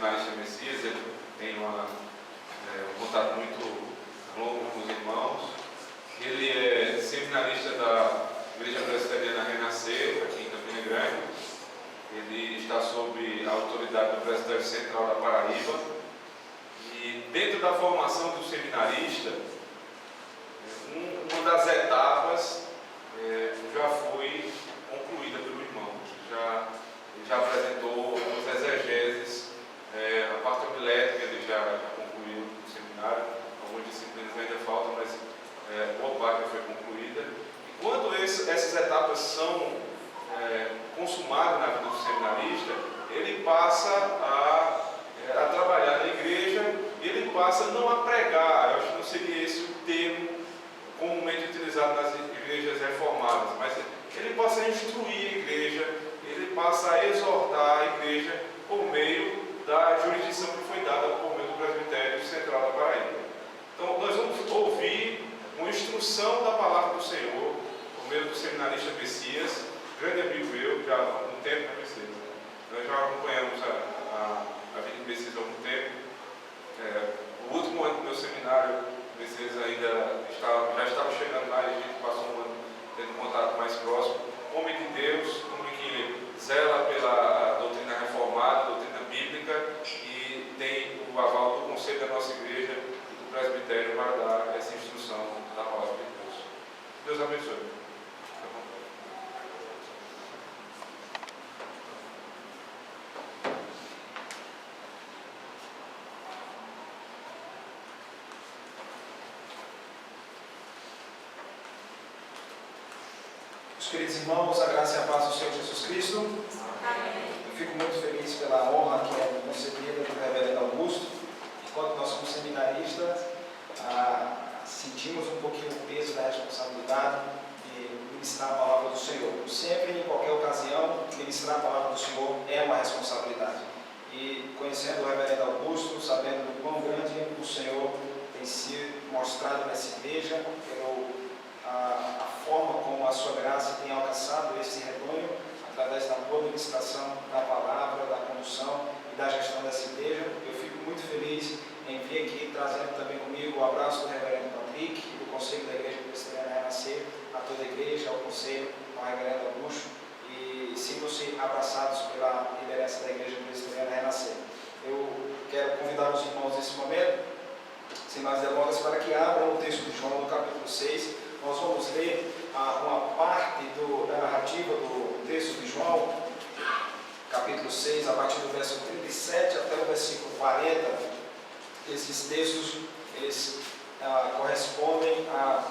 seminarista Messias, ele tem um contato muito longo com os irmãos. Ele é seminarista da Igreja Presbiteriana Renascer, aqui em Campina Grande. Ele está sob a autoridade do Presbitério Central da Paraíba. E dentro da formação do seminarista, uma das etapas já foi concluída pelo irmão. Ele já apresentou os exegeses, a parte homilética ele já concluiu no seminário. Algumas disciplinas ainda faltam, mas boa parte já foi concluída. E quando essas etapas são consumadas na vida do seminarista, ele passa a trabalhar na igreja, e ele passa não a pregar. Eu acho que não seria esse o termo comumente utilizado nas igrejas reformadas, mas ele passa a instruir a igreja, ele passa a exortar a igreja por meio da jurisdição que foi dada por meio do Presbitério Central da Paraíba. Então, nós vamos ouvir uma instrução da palavra do Senhor por meio do seminarista Messias, grande amigo meu, já há algum tempo, né, Messias? Nós já acompanhamos a vida de Messias há algum tempo. O último ano do meu seminário, Messias ainda já estava chegando lá, e a gente passou um ano tendo contato mais próximo. Homem de Deus, homem que zela pela doutrina reformada, doutrina bíblica, e tem o aval do conselho da nossa igreja e do presbitério para dar essa instrução da palavra de Deus. Deus abençoe. Queridos irmãos, a graça e a paz do Senhor Jesus Cristo. Amém. Eu fico muito feliz pela honra que é concedida pelo reverendo Augusto. Enquanto nós somos seminaristas, sentimos um pouquinho o peso da responsabilidade de ministrar a palavra do Senhor. Sempre, em qualquer ocasião, ministrar a palavra do Senhor é uma responsabilidade. E conhecendo o reverendo Augusto, sabendo o quão grande o Senhor tem sido mostrado nessa igreja, a forma como a sua graça tem alcançado esse rebanho, através da boa ministração da palavra, da condução e da gestão dessa igreja. Eu fico muito feliz em vir aqui trazendo também comigo o abraço do reverendo Patrick e do Conselho da Igreja Presbiteriana Renascer, a toda a igreja, ao Conselho, ao reverendo Augusto, e sintam-se abraçados pela liderança da Igreja Presbiteriana Renascer. Eu quero convidar os irmãos nesse momento, sem mais delongas, para que abram o texto de João no capítulo 6. Nós vamos ler uma parte da narrativa do texto de João, capítulo 6, a partir do verso 37 até o versículo 40. Esses textos, eles correspondem ao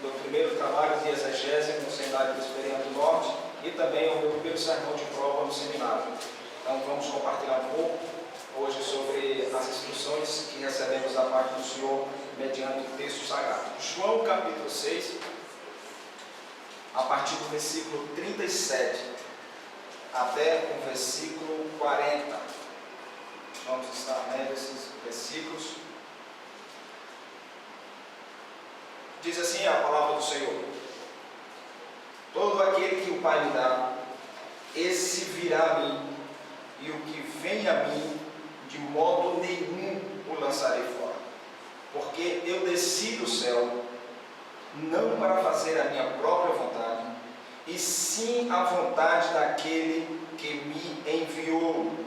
meu primeiro trabalho de exegese no Seminário Presbiteriano do Norte e também ao meu primeiro sermão de prova no seminário. Então vamos compartilhar um pouco hoje sobre as instruções que recebemos da parte do Senhor mediante o texto sagrado. João capítulo 6, a partir do versículo 37 até o versículo 40. Vamos estar lendo esses versículos. Diz assim a palavra do Senhor: todo aquele que o Pai me dá, esse virá a mim, e o que vem a mim, de modo nenhum o lançarei fora. Porque eu desci do céu, não para fazer a minha própria vontade, e sim a vontade daquele que me enviou.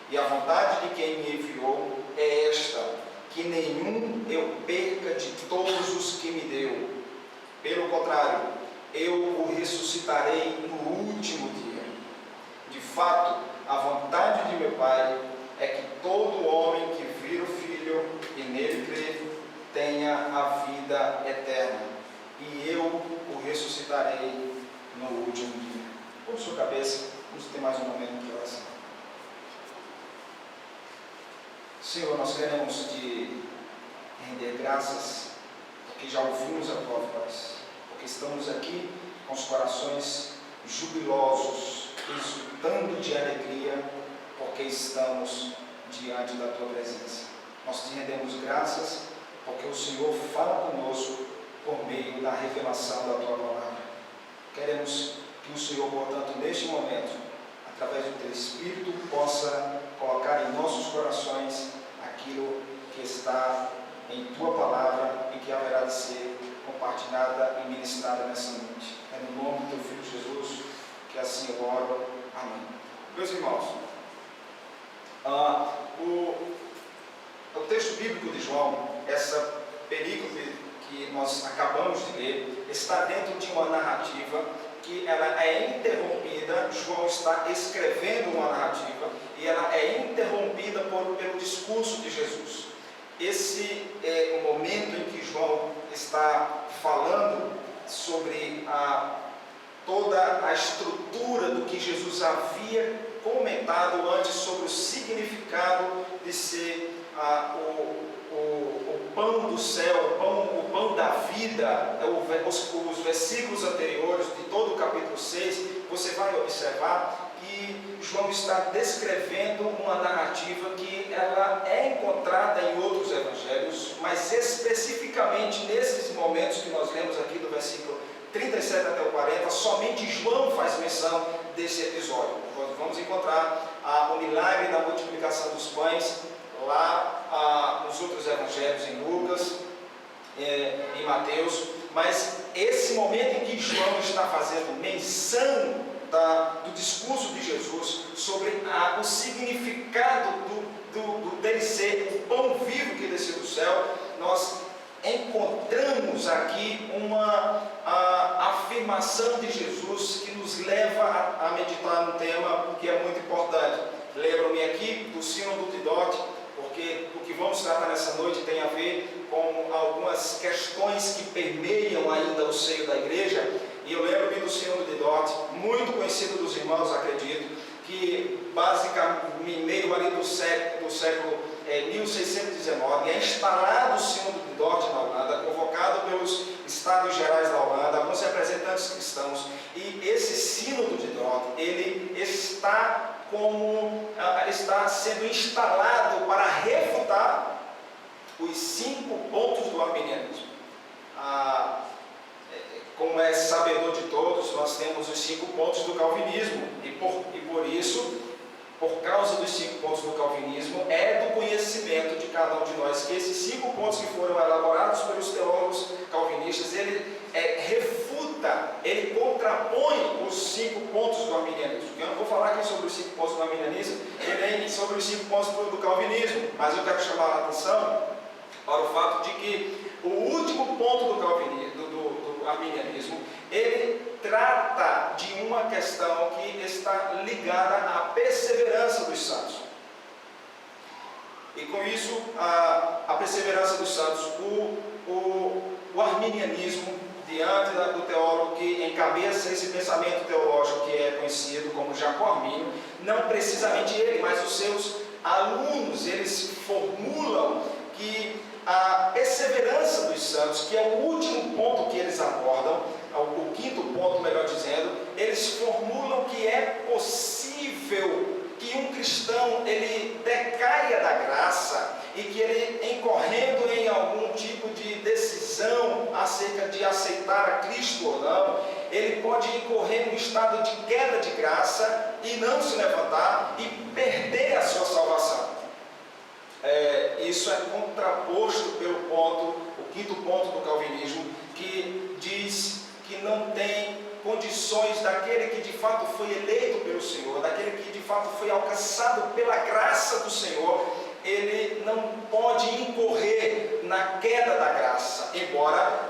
E a vontade de quem me enviou é esta, que nenhum eu perca de todos os que me deu. Pelo contrário, eu o ressuscitarei no último dia. De fato, a vontade de meu Pai é que todo homem que vir o Filho e nele crer tenha a vida eterna, e eu o ressuscitarei no último dia. Por sua cabeça, vamos ter mais um momento de oração. Senhor, nós queremos te render graças, porque já ouvimos a tua voz, porque estamos aqui com os corações jubilosos, exultando de alegria, porque estamos diante da tua presença. Nós te rendemos graças, porque o Senhor fala conosco por meio da revelação da tua palavra. Queremos que o Senhor, portanto, neste momento, através do teu Espírito, possa colocar em nossos corações aquilo que está em Tua Palavra e que haverá de ser compartilhada e ministrada nessa noite. É no nome do Teu Filho Jesus que assim eu oro. Amém. Meus irmãos, o texto bíblico de João, essa perícope que nós acabamos de ler, está dentro de uma narrativa que ela é interrompida. João está escrevendo uma narrativa e ela é interrompida pelo discurso de Jesus. Esse é o momento em que João está falando sobre toda a estrutura do que Jesus havia comentado antes sobre o significado de ser o pão do céu, o pão da vida. Os versículos anteriores de todo o capítulo 6, você vai observar que João está descrevendo uma narrativa que ela é encontrada em outros evangelhos, mas especificamente nesses momentos que nós lemos aqui do versículo 37 até o 40, somente João faz menção desse episódio. Nós vamos encontrar o milagre da multiplicação dos pães lá nos outros evangelhos, em Lucas, em Mateus, mas esse momento em que João está fazendo menção do discurso de Jesus sobre o significado dele ser o pão vivo que desceu do céu, nós encontramos aqui uma afirmação de Jesus que nos leva a meditar num tema que é muito importante. Lembram-me aqui do sínodo de Dort, porque o que vamos tratar nessa noite tem a ver com algumas questões que permeiam ainda o seio da igreja. E eu lembro-me do sínodo de Dort, muito conhecido dos irmãos, acredito, que basicamente em meio ali do século 1619 é instalado o sínodo de Dort na Holanda, convocado pelos Estados Gerais da Holanda, alguns representantes cristãos, e esse sínodo de Dort, ele está sendo instalado para refutar os 5 pontos do arminianismo. Como é sabedor de todos, nós temos os 5 pontos do calvinismo, e por isso, por causa dos 5 pontos do calvinismo, é do conhecimento de cada um de nós que esses 5 pontos que foram elaborados pelos teólogos calvinistas, ele refuta, ele contrapõe os 5 pontos do arminianismo. Eu não vou falar aqui sobre os 5 pontos do arminianismo e nem sobre os 5 pontos do calvinismo, mas eu quero chamar a atenção para o fato de que o último ponto do calvinismo, do arminianismo, ele trata de uma questão que está ligada à perseverança dos santos. E com isso, a perseverança dos santos, o arminianismo, diante do teólogo que encabeça esse pensamento teológico que é conhecido como Jacó Arminio, não precisamente ele, mas os seus alunos, eles formulam que a perseverança dos santos, que é o último ponto que eles abordam, o 5º ponto, melhor dizendo, eles formulam que é possível que um cristão ele decaia da graça e que ele, incorrendo em algum tipo de decisão acerca de aceitar a Cristo ou não, ele pode incorrer num estado de queda de graça e não se levantar e perder a sua salvação. Isso é contraposto pelo ponto, o 5º ponto do calvinismo, que diz que não tem condições daquele que de fato foi eleito pelo Senhor, daquele que de fato foi alcançado pela graça do Senhor, ele não pode incorrer na queda da graça, embora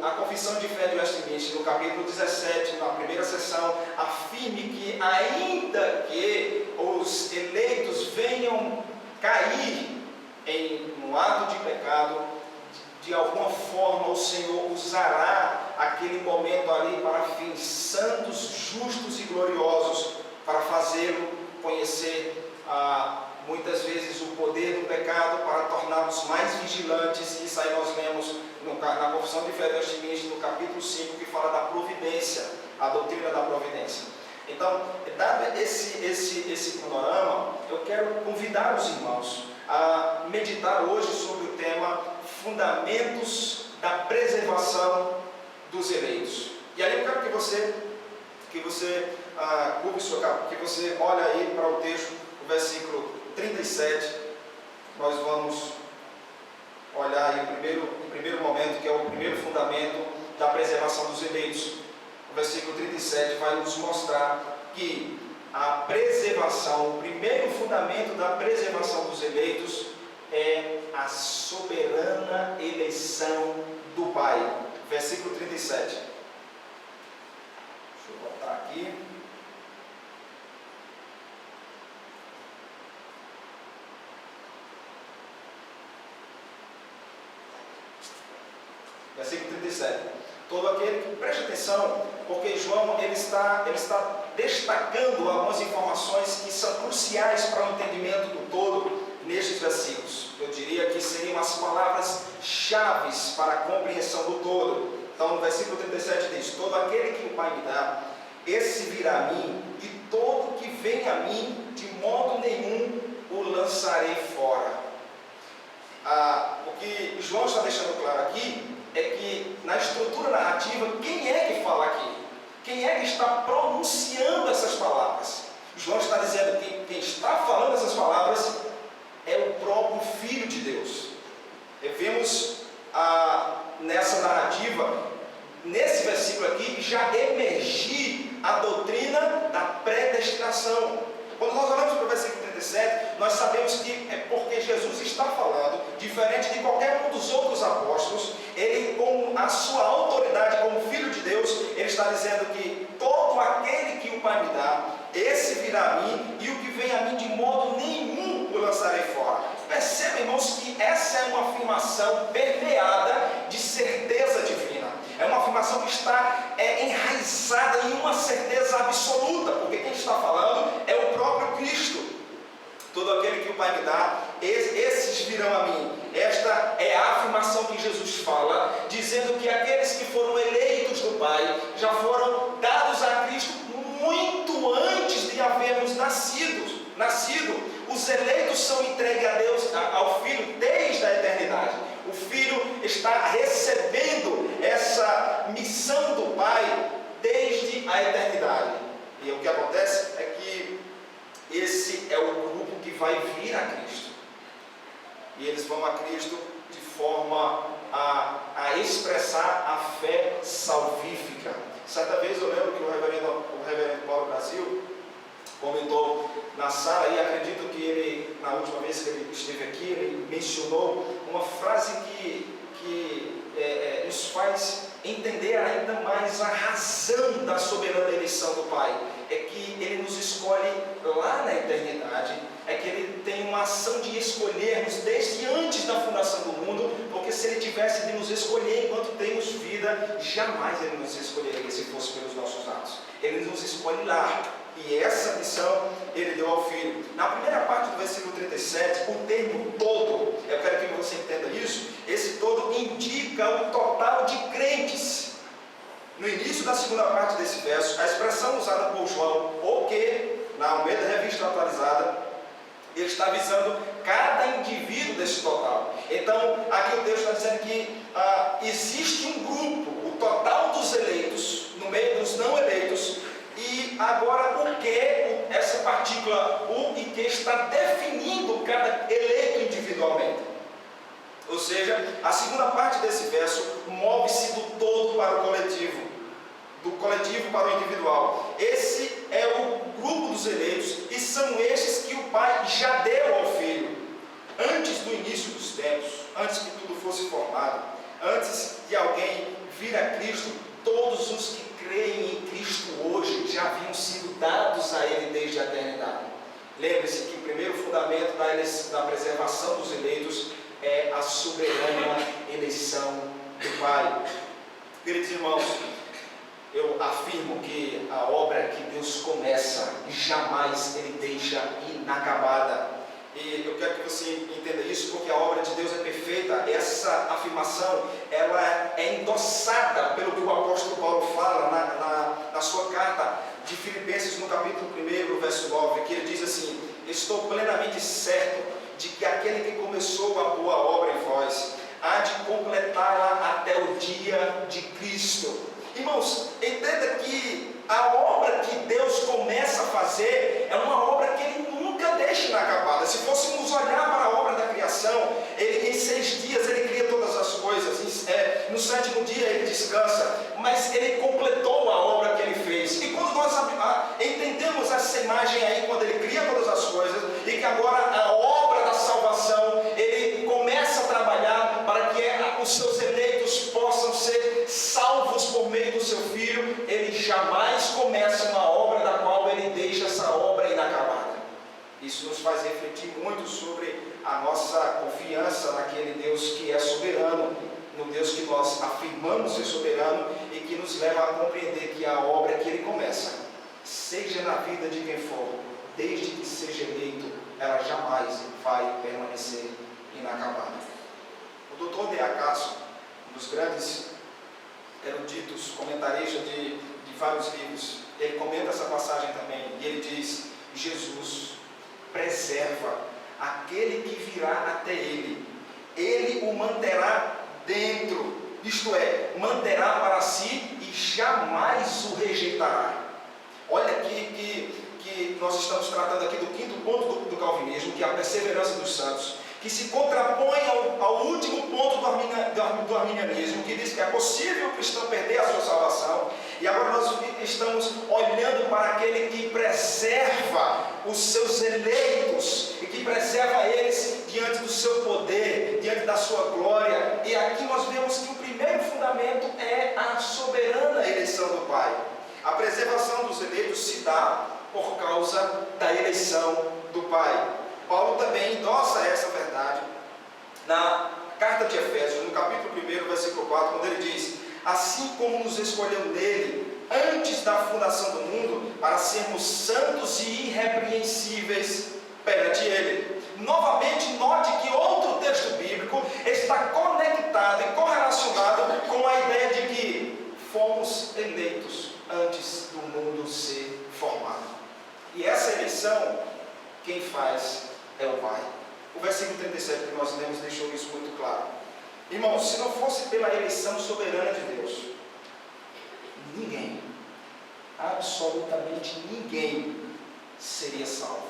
a Confissão de Fé de Westminster, no capítulo 17, na primeira sessão, afirme que ainda que os eleitos venham cair em um ato de pecado, de alguma forma o Senhor usará aquele momento ali para fins santos, justos e gloriosos, para fazê-lo conhecer muitas vezes o poder do pecado, para torná-los mais vigilantes. Isso aí nós lemos na Confissão de Fé de Westminster, no capítulo 5, que fala da providência, a doutrina da providência. Então, dado esse panorama, eu quero convidar os irmãos a meditar hoje sobre o tema Fundamentos da Preservação dos Eleitos. E aí eu quero que que você curve sua cabeça, que você olha aí para o texto, o versículo 37. Nós vamos olhar aí o primeiro momento, que é o primeiro fundamento da preservação dos eleitos. O versículo 37 vai nos mostrar que a preservação, o primeiro fundamento da preservação dos eleitos é a soberana eleição do Pai. Versículo 37. Deixa eu botar aqui. Versículo 37. Todo aquele que preste atenção, porque João ele está destacando algumas informações que são cruciais para o entendimento do todo nestes versículos. Eu diria que seriam as palavras-chave para a compreensão do todo. Então, no versículo 37 diz: todo aquele que o Pai me dá, esse virá a mim, e todo que vem a mim, de modo nenhum o lançarei fora. O que João está deixando claro aqui é que na estrutura narrativa, quem é que fala aqui? Quem é que está pronunciando essas palavras? João está dizendo que quem está falando essas palavras é o próprio Filho de Deus. E vemos nessa narrativa, nesse versículo aqui, já emergir a doutrina da predestinação. Quando nós olhamos para o versículo 37, nós sabemos que é porque Jesus está falando, diferente de qualquer um dos outros apóstolos, ele, com a sua autoridade como Filho de Deus, ele está dizendo que todo aquele que o Pai me dá, esse virá a mim, e o que vem a mim de modo nenhum o lançarei fora. Percebam, irmãos, que essa é uma afirmação permeada de certeza divina. É uma afirmação que está enraizada em uma certeza absoluta, porque quem está falando é o próprio Cristo. Todo aquele que o Pai me dá, esses virão a mim. Esta é a afirmação que Jesus fala, dizendo que aqueles que foram eleitos do Pai já foram dados a Cristo muito antes de havermos nascido. Os eleitos são entregues a Deus, ao Filho, desde a eternidade. O Filho está recebendo essa missão do Pai desde a eternidade. E o que acontece é que esse é o grupo que vai vir a Cristo. E eles vão a Cristo de forma a expressar a fé salvífica. Certa vez eu lembro que o reverendo Paulo Brasil comentou na sala, e acredito que ele, na última vez que ele esteve aqui, ele mencionou uma frase que nos faz entender ainda mais a razão da soberana eleição do Pai. É que Ele nos escolhe lá na eternidade, é que Ele tem uma ação de escolher-nos desde antes da fundação do mundo, porque se Ele tivesse de nos escolher enquanto temos vida, jamais Ele nos escolheria se fosse pelos nossos atos. Ele nos escolhe lá. E essa missão Ele deu ao Filho. Na primeira parte do versículo 37, o termo todo, eu quero que você entenda isso, esse todo indica o total de crentes. No início da segunda parte desse verso, a expressão usada por João, o que, na Almeida Revista Atualizada, ele está visando cada indivíduo desse total. Então, aqui o texto está dizendo que existe um grupo, o total dos eleitos, no meio dos não eleitos. E agora o que, essa partícula o e que está definindo cada eleito individualmente. Ou seja, a segunda parte desse verso move-se do todo para o coletivo, do coletivo para o individual. Esse é o grupo dos eleitos, e são estes que o Pai já deu ao Filho. Antes do início dos tempos, antes que tudo fosse formado, antes de alguém vir a Cristo, todos os que creem em Cristo hoje já haviam sido dados a Ele desde a eternidade. Lembre-se que o primeiro fundamento da preservação dos eleitos é a soberana eleição do Pai. Queridos irmãos, eu afirmo que a obra que Deus começa, jamais Ele deixa inacabada. E eu quero que você entenda isso, porque a obra de Deus é perfeita. Essa afirmação, ela é endossada pelo que o apóstolo Paulo fala na sua carta de Filipenses, no capítulo 1, no verso 9, que ele diz assim: estou plenamente certo de que aquele que começou a boa obra em vós, há de completá-la até o dia de Cristo. Irmãos, entenda que a obra que Deus começa a fazer é uma obra que Ele nunca deixa inacabada. Se fôssemos olhar para a obra da criação, Ele, em 6 dias Ele cria todas as coisas, no 7º dia Ele descansa, mas Ele completou a obra que Ele fez. E quando nós entendemos essa imagem aí, quando Ele cria todas as coisas, e que agora a obra da salvação, Ele começa a trabalhar para que os seus eleitos possam ser salvos por meio do seu Filho, Ele jamais começa uma obra da qual Ele deixa essa obra inacabada. Isso nos faz refletir muito sobre a nossa confiança naquele Deus que é soberano, no Deus que nós afirmamos ser soberano e que nos leva a compreender que a obra que Ele começa, seja na vida de quem for, desde que seja eleito, ela jamais vai permanecer inacabada. O Dr. D.A. Carson, um dos grandes eruditos, comentaristas de vários livros, ele comenta essa passagem também, e ele diz: Jesus preserva aquele que virá até Ele, Ele o manterá dentro, isto é, manterá para si e jamais o rejeitará. Olha que nós estamos tratando aqui do 5º ponto do calvinismo, que é a perseverança dos santos, que se contrapõe ao último ponto do arminianismo, que diz que é possível o cristão perder a sua salvação. E agora nós estamos olhando para aquele que preserva os seus eleitos e que preserva eles diante do seu poder, diante da sua glória. E aqui nós vemos que o primeiro fundamento é a soberana eleição do Pai. A preservação dos eleitos se dá por causa da eleição do Pai. Paulo também endossa essa verdade na carta de Efésios, no capítulo 1, versículo 4, quando ele diz: assim como nos escolheu nele, antes da fundação do mundo, para sermos santos e irrepreensíveis perante ele. Novamente, note que outro texto bíblico está conectado e correlacionado com a ideia de que fomos eleitos antes do mundo ser formado. E essa eleição, quem faz é o Pai. O versículo 37 que nós lemos deixou isso muito claro. Irmãos, se não fosse pela eleição soberana de Deus, ninguém, absolutamente ninguém, seria salvo.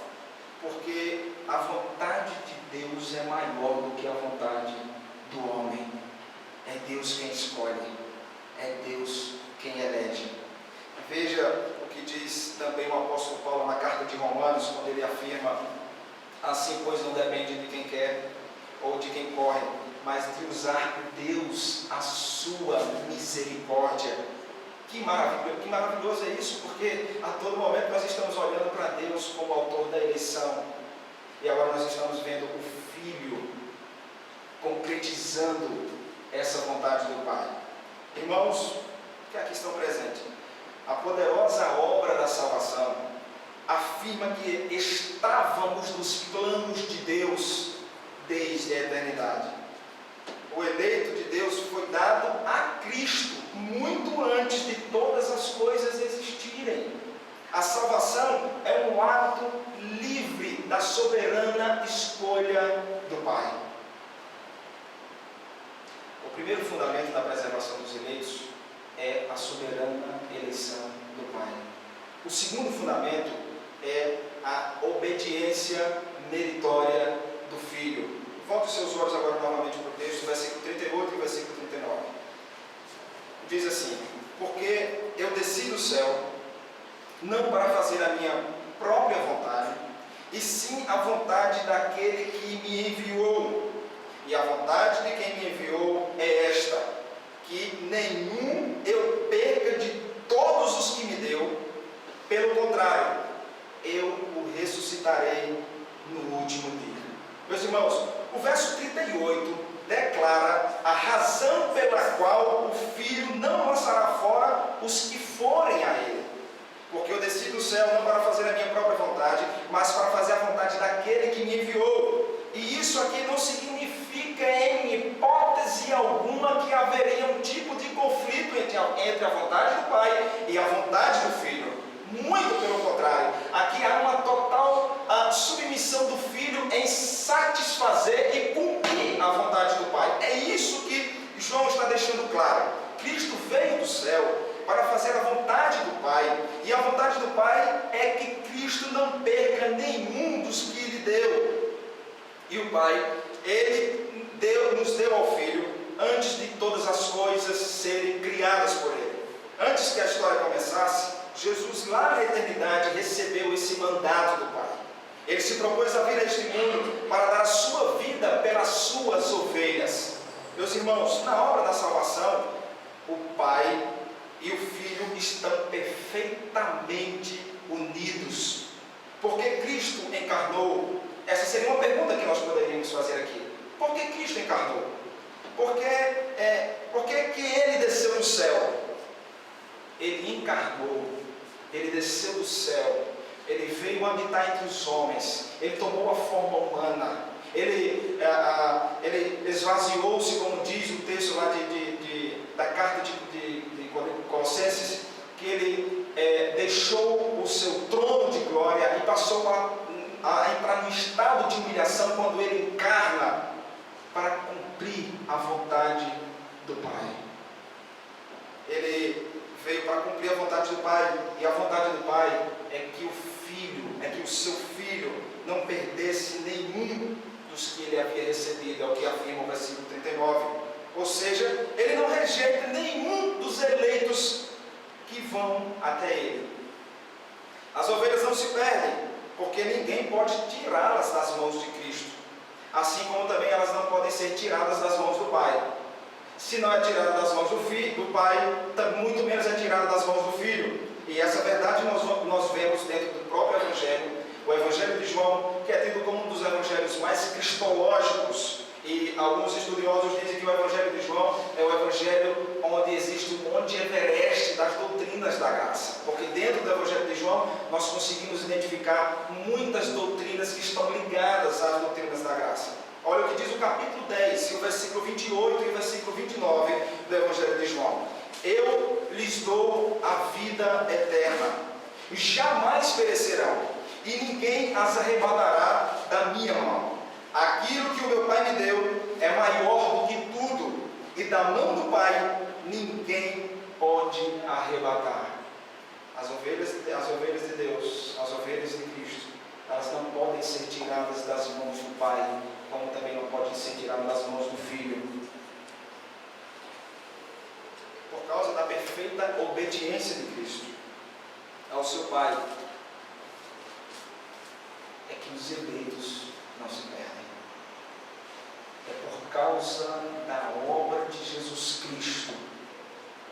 Porque a vontade de Deus é maior do que a vontade do homem. É Deus quem escolhe, é Deus quem elege. Veja o que diz também o apóstolo Paulo na carta de Romanos, quando ele afirma: assim, pois, não depende de quem quer ou de quem corre, mas de usar Deus a sua misericórdia. Que maravilhoso é isso, porque a todo momento nós estamos olhando para Deus como autor da eleição, e agora nós estamos vendo o Filho concretizando essa vontade do Pai. Irmãos que aqui estão presentes, a poderosa obra da salvação afirma que estávamos nos planos de Deus desde a eternidade. O eleito de Deus foi dado a Cristo muito antes de todas as coisas existirem. A salvação é um ato livre da soberana escolha do Pai. O primeiro fundamento da preservação dos eleitos é a soberana eleição do Pai. O segundo fundamento é a obediência meritória do Filho. Volte os seus olhos agora novamente para o texto, versículo 38 e versículo 39. Diz assim: porque eu desci do céu, não para fazer a minha própria vontade, e sim a vontade daquele que me enviou. E a vontade de quem me enviou é esta: que nenhum eu perca de todos os que me deu, pelo contrário, eu o ressuscitarei no último dia. Meus irmãos, o verso 38 declara a razão pela qual o Filho não lançará fora os que forem a Ele. Porque eu desci do céu não para fazer a minha própria vontade, mas para fazer a vontade daquele que me enviou. E isso aqui não significa em hipótese alguma que haveria um tipo de conflito entre a vontade do Pai e a vontade do Filho. Muito pelo contrário, aqui há uma total submissão do Filho em satisfazer e cumprir a vontade do Pai. É isso que João está deixando claro. Cristo veio do céu Cristo não perca nenhum dos que Ele deu. E o Pai, Ele nos deu ao Filho antes de todas as coisas serem criadas por Ele. Antes que a história começasse, Jesus lá na eternidade recebeu esse mandato do Pai. Ele se propôs a vir a este mundo para dar a sua vida pelas suas ovelhas. Meus irmãos, na obra da salvação, o Pai e o Filho estão perfeitamente unidos. Porque Cristo encarnou. Essa seria uma pergunta que nós poderíamos fazer aqui. Por que Cristo encarnou? Por que Ele desceu do céu? Ele encarnou, Ele desceu do céu, Ele veio habitar entre os homens, Ele tomou a forma humana, Ele esvaziou-se, como diz o texto lá da carta de Colossenses, que Ele deixou o seu trono de glória e passou a entrar no estado de humilhação quando Ele encarna para cumprir a vontade do Pai. Ele veio para cumprir a vontade do Pai, e a vontade do Pai é que o seu filho não perdesse nenhum dos que ele havia recebido, é o que afirma o versículo 39. Ou seja, ele não rejeita nenhum dos eleitos que vão até ele. As ovelhas não se perdem, porque ninguém pode tirá-las das mãos de Cristo, assim como também elas não podem ser tiradas das mãos do Pai. Se não é tirada das mãos do Pai, muito menos é tirada das mãos do Filho. E essa verdade nós vemos dentro do próprio Evangelho, o Evangelho de João, que é tido como um dos evangelhos mais cristológicos. E alguns estudiosos dizem que o Evangelho de João é o Evangelho onde existe um monte Everest das doutrinas da graça. Porque dentro do Evangelho de João nós conseguimos identificar muitas doutrinas que estão ligadas às doutrinas da graça. Olha o que diz o capítulo 10, o versículo 28 e o versículo 29 do Evangelho de João. Eu lhes dou a vida eterna, jamais perecerão, e ninguém as arrebatará da minha mão. Aquilo que o meu Pai me deu é maior do que tudo, e da mão do Pai ninguém pode arrebatar. As ovelhas de Deus, as ovelhas de Cristo, elas não podem ser tiradas das mãos do Pai, como também não podem ser tiradas das mãos do Filho. Por causa da perfeita obediência de Cristo ao seu Pai, é que os eleitos não se perdem. É por causa da obra de Jesus Cristo,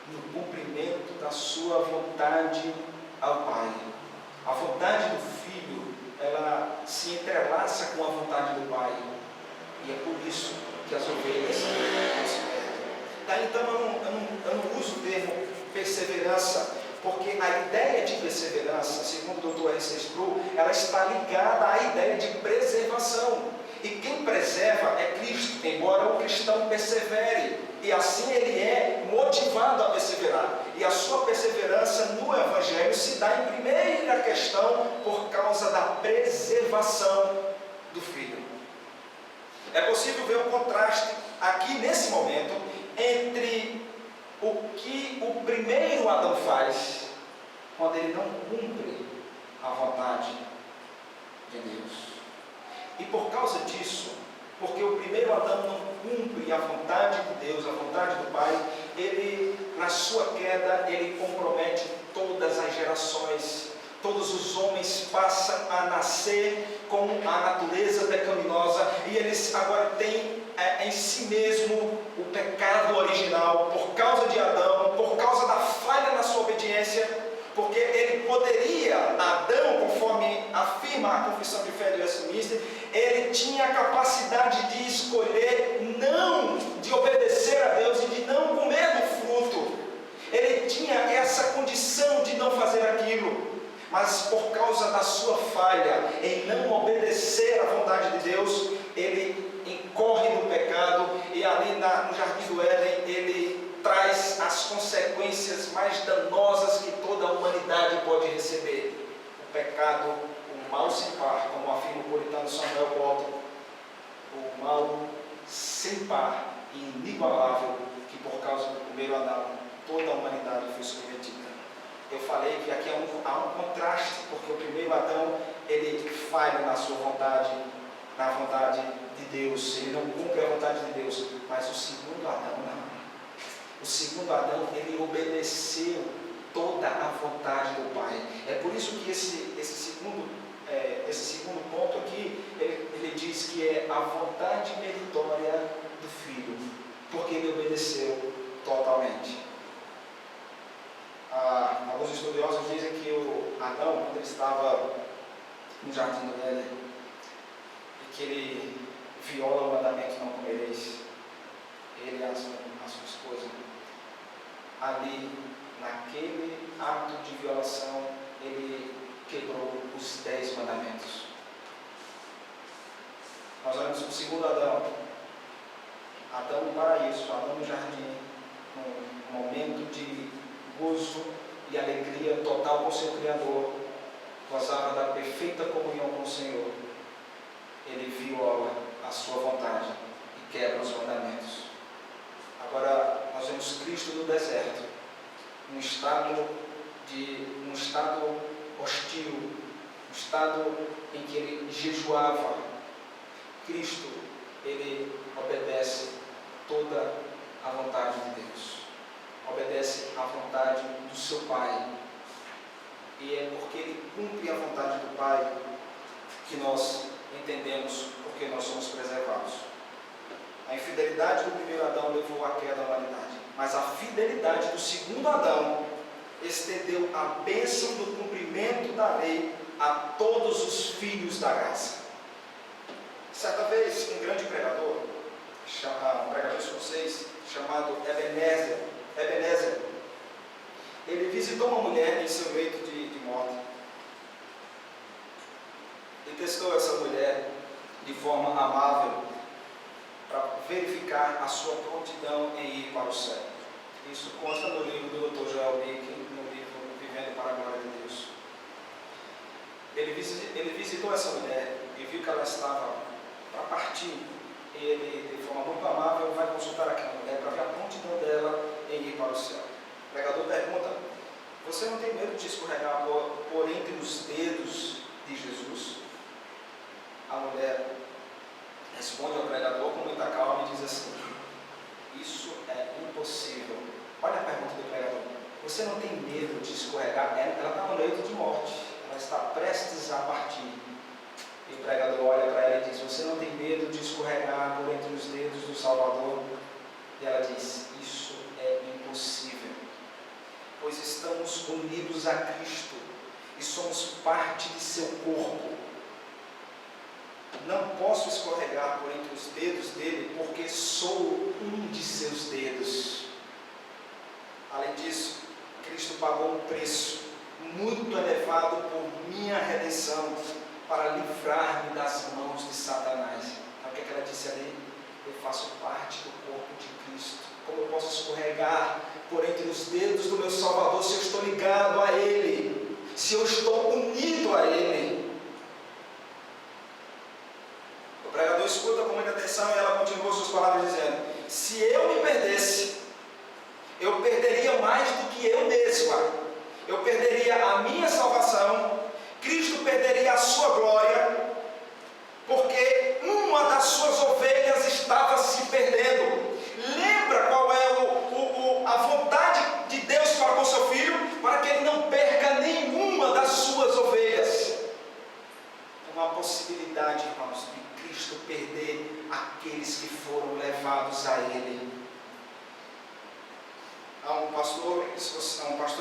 no cumprimento da sua vontade ao Pai. A vontade do Filho, ela se entrelaça com a vontade do Pai. E é por isso que as ovelhas não se perdem. Então eu não uso o termo perseverança, porque a ideia de perseverança, segundo o Dr. R.C. Sproul, ela está ligada à ideia de preservação. E quem preserva é Cristo, embora o cristão persevere. E assim ele é motivado a perseverar. E a sua perseverança no Evangelho se dá em primeira questão por causa da preservação do Filho. É possível ver um contraste aqui nesse momento entre o que o primeiro Adão faz quando ele não cumpre a vontade de Deus. E por causa disso, porque o primeiro Adão não cumpre a vontade de Deus, a vontade do Pai, ele, na sua queda, ele compromete todas as gerações. Todos os homens passam a nascer com a natureza pecaminosa e eles agora têm em si mesmo o pecado original por causa de Adão, por causa da falha na sua obediência. Porque ele poderia, Adão, conforme afirma a confissão de fé do Westminster, ele tinha a capacidade de escolher não, de obedecer a Deus e de não comer do fruto. Ele tinha essa condição de não fazer aquilo, mas por causa da sua falha em não obedecer à vontade de Deus, ele incorre no pecado e ali no Jardim do Éden ele traz as consequências mais danosas que toda a humanidade pode receber. O pecado, o mal sem par, como afirma o puritano Samuel Walton, o mal sem par e inigualável, que por causa do primeiro Adão, toda a humanidade foi submetida. eu falei que aqui há um contraste, porque o primeiro Adão, ele falha na sua vontade, na vontade de Deus, ele não cumpre a vontade de Deus, mas o segundo Adão não. O segundo Adão, ele obedeceu toda a vontade do Pai. É por isso que esse segundo ponto aqui, ele diz que é a vontade meritória do Filho, porque ele obedeceu totalmente. Alguns estudiosos dizem que o Adão, quando ele estava no jardim do Éden, e que ele viola o mandamento não comereis, ele e a sua esposa, ali, naquele ato de violação, ele quebrou os 10 mandamentos. Nós olhamos para o segundo Adão, Adão no paraíso, Adão no jardim, num momento de gozo e alegria total com o seu Criador, gozava da perfeita comunhão com o Senhor. Ele viola a sua vontade e quebra os mandamentos. Agora, nós vemos Cristo no deserto, num estado hostil, um estado em que ele jejuava. Cristo, ele obedece toda a vontade de Deus, obedece à vontade do seu Pai, e é porque ele cumpre a vontade do Pai que nós entendemos porque nós somos preservados. A infidelidade do primeiro Adão levou à queda da humanidade, mas a fidelidade do segundo Adão estendeu a bênção do cumprimento da lei a todos os filhos da graça. Certa vez, um grande pregador, um pregador escocês, chamado Ebenezer, ele visitou uma mulher em seu leito de morte e testou essa mulher de forma amável para verificar a sua prontidão em ir para o céu. Isso consta no livro do Dr. Joel Bick, no livro Vivendo para a Glória de Deus. Ele visitou essa mulher e viu que ela estava para partir, e ele, de forma muito amável, vai consultar aquela mulher para ver a prontidão dela em ir para o céu. O pregador pergunta: você não tem medo de escorregar por entre os dedos de Jesus? A mulher responde ao pregador com muita calma e diz assim: isso é impossível. Olha a pergunta do pregador: você não tem medo de escorregar? Ela está no leito de morte, ela está prestes a partir. E o pregador olha para ela e diz: você não tem medo de escorregar por entre os dedos do Salvador? E ela diz: isso é impossível, pois estamos unidos a Cristo e somos parte de seu corpo. Não posso escorregar por entre os dedos dele, porque sou um de seus dedos. Além disso, Cristo pagou um preço muito elevado por minha redenção, para livrar-me das mãos de Satanás. Então, o que ela disse ali? Eu faço parte do corpo de Cristo. Como eu posso escorregar por entre os dedos do meu Salvador se eu estou ligado a Ele, se eu estou unido a Ele? O pregador escuta com muita atenção e ela continua suas palavras dizendo: se eu me perdesse, eu perderia mais do que eu mesma. Eu perderia a minha salvação, Cristo perderia a sua glória, porque uma das suas ovelhas estava se perdendo. Lembra qual é a vontade de Deus para com o seu filho? Para que ele não perca nenhuma das suas ovelhas. Uma possibilidade, irmãos, de Cristo perder aqueles que foram levados a Ele. Há um pastor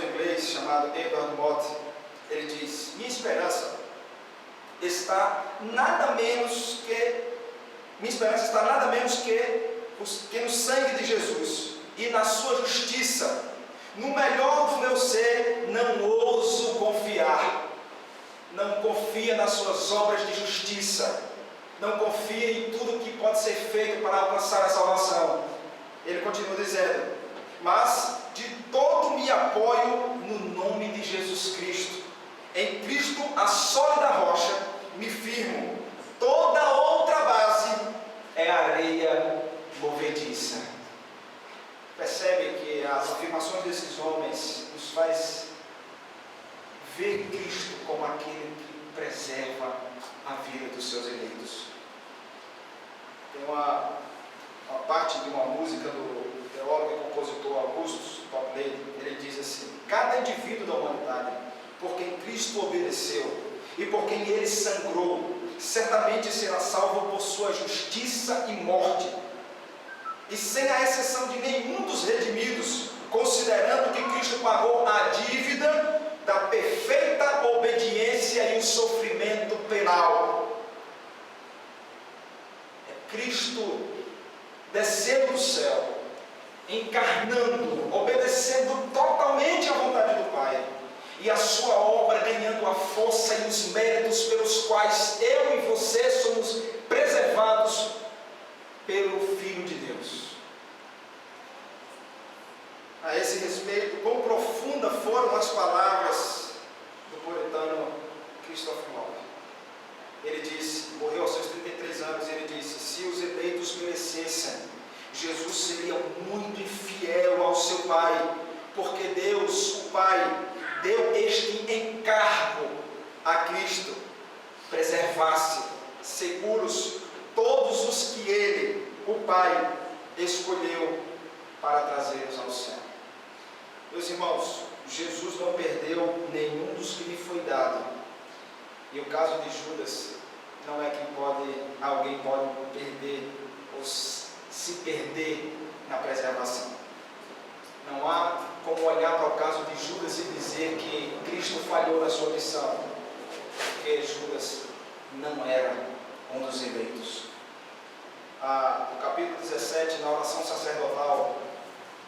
inglês chamado Edward Mott. Ele diz: minha esperança está nada menos que no sangue de Jesus e na sua justiça. No melhor do meu ser não ouso confiar. Não confia nas suas obras de justiça. Não confia em tudo que pode ser feito para alcançar a salvação. Ele continua dizendo: mas de todo me apoio no nome de Jesus Cristo. Em Cristo, a sólida rocha, me firmo. Toda outra base é areia movediça. Percebe que as afirmações desses homens nos faz vê Cristo como aquele que preserva a vida dos seus eleitos. Tem uma parte de uma música do teólogo e compositor Augustus Topley. Ele diz assim: cada indivíduo da humanidade, por quem Cristo obedeceu e por quem ele sangrou, certamente será salvo por sua justiça e morte, e sem a exceção de nenhum dos redimidos, considerando que Cristo pagou a dívida da perfeita obediência e o sofrimento penal. É Cristo descendo do céu, encarnando, obedecendo totalmente à vontade do Pai, e a sua obra ganhando a força e os méritos pelos quais eu e você somos preservados pelo Filho de Deus. A esse respeito, quão profunda foram as palavras do puritano Christopher Lloyd. Ele disse, morreu aos seus 33 anos, ele disse: se os eleitos merecessem, Jesus seria muito infiel ao seu Pai, porque Deus, o Pai, deu este encargo a Cristo: preservasse seguros todos os que Ele, o Pai, escolheu para trazê-los ao céu. Meus irmãos, Jesus não perdeu nenhum dos que lhe foi dado. E o caso de Judas não é que alguém pode perder ou se perder na preservação. Não há como olhar para o caso de Judas e dizer que Cristo falhou na sua missão, porque Judas não era um dos eleitos. No capítulo 17, na oração sacerdotal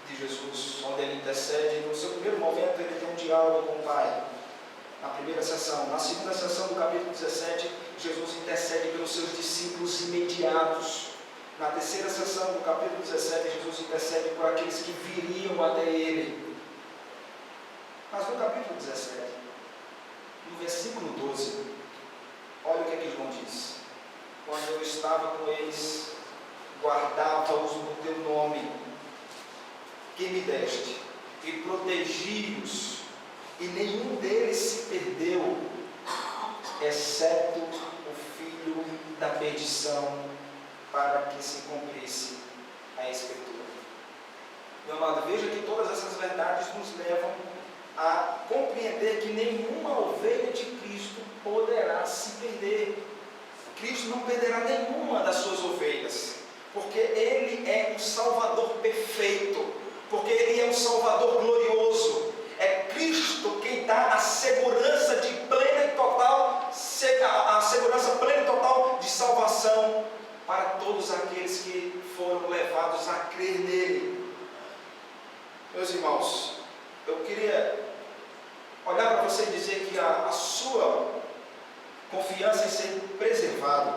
de Jesus, onde ele intercede, no seu primeiro momento ele tem um diálogo com o Pai. Na primeira sessão. Na segunda sessão do capítulo 17, Jesus intercede pelos seus discípulos imediatos. Na terceira sessão do capítulo 17, Jesus intercede por aqueles que viriam até Ele. Mas no capítulo 17, no versículo 12, olha o que é que João diz: quando eu estava com eles, guardava-os no teu nome, que me deste, e protegi-os, e nenhum deles se perdeu, exceto o filho da perdição, para que se cumprisse a Escritura. Meu amado, veja que todas essas verdades nos levam a compreender que nenhuma ovelha de Cristo poderá se perder. Cristo não perderá nenhuma das suas ovelhas, porque Ele é um Salvador perfeito, porque Ele é um Salvador glorioso. É Cristo quem dá a segurança de plena e total, a segurança plena e total de salvação para todos aqueles que foram levados a crer nele. Meus irmãos, eu queria olhar para você e dizer que a sua confiança em ser preservado,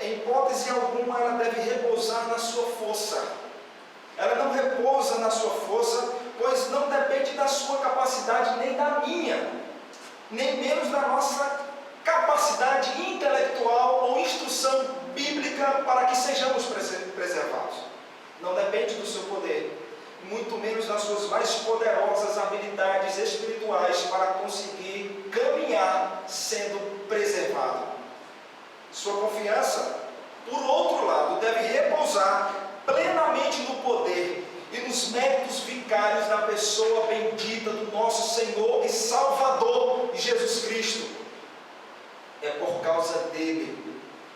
em hipótese alguma, ela deve repousar na sua força. Ela não repousa na sua força, pois não depende da sua capacidade, nem da minha, nem menos da nossa capacidade intelectual ou instrução bíblica para que sejamos preservados. Não depende do seu poder, muito menos das suas mais poderosas habilidades espirituais para conseguir caminhar sendo preservado. Sua confiança, por outro lado, deve repousar plenamente no poder e nos méritos vicários da pessoa bendita do nosso Senhor e Salvador Jesus Cristo. É por causa dele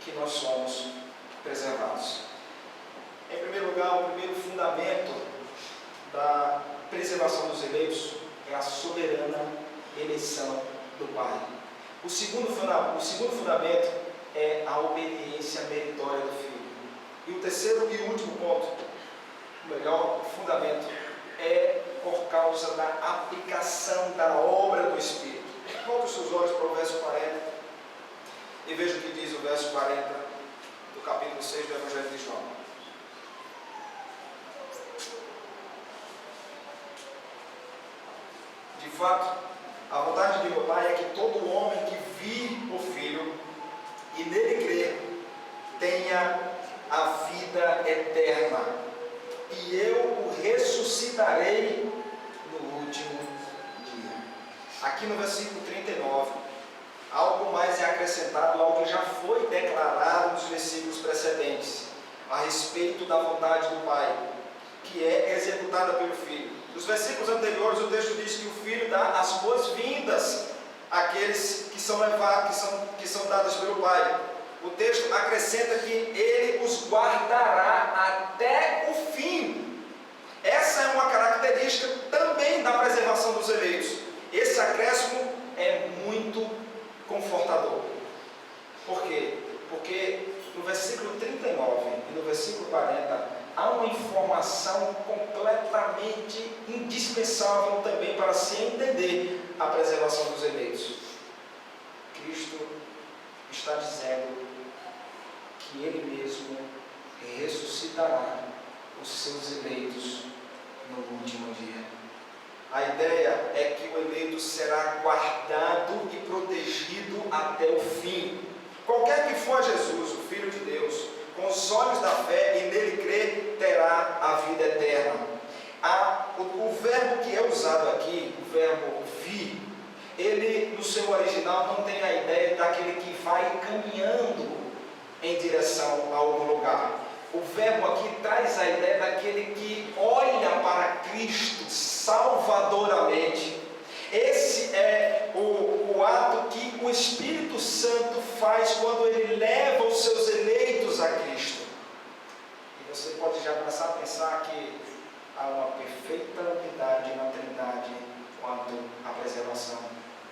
que nós somos preservados. Em primeiro lugar, o primeiro fundamento da preservação dos eleitos é a soberana eleição do Pai. O segundo fundamento é a obediência meritória do Filho. E o terceiro e último ponto, o melhor fundamento, é por causa da aplicação da obra do Espírito. Volte os seus olhos para o verso 40 e veja o que diz o verso 40 do capítulo 6 do Evangelho de João. De fato, a vontade de meu Pai é que todo homem que vir o Filho e nele crer tenha a vida eterna, e eu o ressuscitarei no último dia. Aqui no versículo 39, algo mais é acrescentado ao que já foi declarado nos versículos precedentes, a respeito da vontade do Pai, que é executada pelo Filho. Nos versículos anteriores, o texto diz que o Filho dá as boas-vindas àqueles que são levados, que são dadas pelo Pai. O texto acrescenta que Ele os guardará até o fim. Essa é uma característica também da preservação dos eleitos. Esse acréscimo é muito confortador. Por quê? Porque no versículo 39 e no versículo 40 há uma informação completamente indispensável também para se entender a preservação dos eleitos. Cristo está dizendo que Ele mesmo ressuscitará os seus eleitos no último dia. A ideia é que o eleito será guardado e protegido até o fim. Qualquer que for Jesus, o Filho de Deus, com os olhos da fé e nele crer, terá a vida eterna. O verbo que é usado aqui, o verbo vir, ele no seu original não tem a ideia daquele que vai caminhando em direção a algum lugar. O verbo aqui traz a ideia daquele que olha para Cristo salvadoramente. Esse é o ato que o Espírito Santo faz quando ele leva os seus eleitos a Cristo. E você pode já começar a pensar que há uma perfeita unidade na Trindade quanto à preservação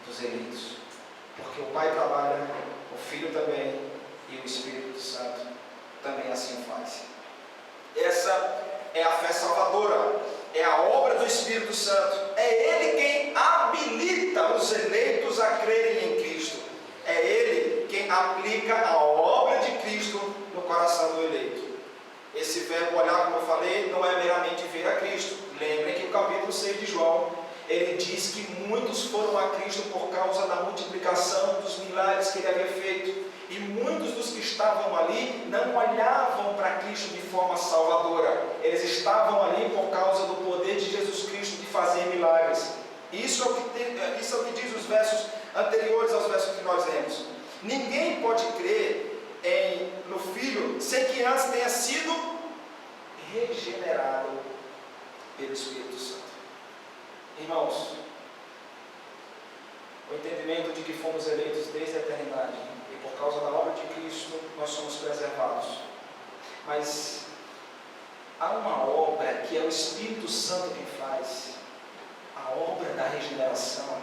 dos eleitos. Porque o Pai trabalha, o Filho também e o Espírito Santo também assim faz. Essa é a fé salvadora, é a obra do Espírito Santo. É Ele quem habilita os eleitos a crerem em Cristo. É Ele quem aplica a obra de Cristo no coração do eleito. Esse verbo olhar, como eu falei, não é meramente ver a Cristo. Lembrem que o capítulo 6 de João, ele diz que muitos foram a Cristo por causa da multiplicação dos milagres que ele havia feito. E muitos dos que estavam ali não olhavam para Cristo de forma salvadora. Eles estavam ali por causa do poder de Jesus Cristo de fazer milagres. Isso é o que diz os versos anteriores aos versos que nós lemos. Ninguém pode crer no Filho sem que antes tenha sido regenerado pelo Espírito Santo. Irmãos, o entendimento de que fomos eleitos desde a eternidade e por causa da obra de Cristo nós somos preservados. Mas há uma obra que é o Espírito Santo quem faz, a obra da regeneração,